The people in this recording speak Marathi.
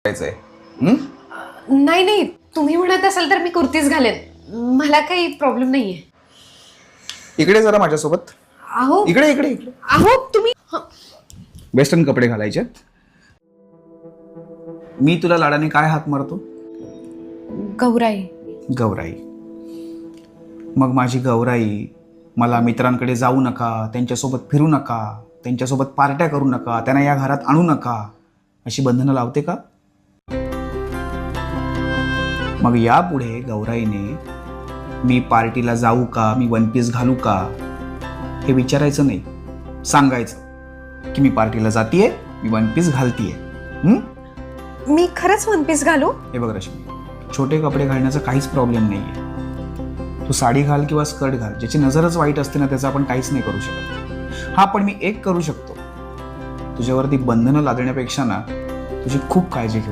करायचंय. नाही नाही, तुम्ही म्हणत असाल तर मी कुर्तीच घालेन, मला काही प्रॉब्लेम नाहीये. इकडे जरा माझ्यासोबत. अहो इकडे इकडे इकडे. अहो तुम्ही वेस्टर्न कपडे घालायचे. मी तुला लाडाने काय हाक मारतो? गौराई. गौराई. मग माझी गौराई मला मित्रांकडे जाऊ नका, त्यांच्यासोबत फिरू नका, त्यांच्यासोबत पार्ट्या करू नका, त्यांना या घरात आणू नका अशी बंधनं लावते का? मग यापुढे गौराईने मी पार्टीला जाऊ का, मी वन पीस घालू का हे विचारायचं नाही, सांगायचं की मी पार्टीला जातीये, मी वन पीस घालतीये. मी खरंच वन पीस घालू? हे बघ रश्मी, छोटे कपडे घालण्याचा काहीच प्रॉब्लेम नाहीये. तू साडी घाल किंवा स्कर्ट घाल, ज्याची नजरच वाईट असते ना त्याचं आपण काहीच नाही करू शकत. हा, पण मी एक करू शकतो, तुझ्यावरती बंधनं लादण्यापेक्षा ना तुझी खूप काळजी घेऊ.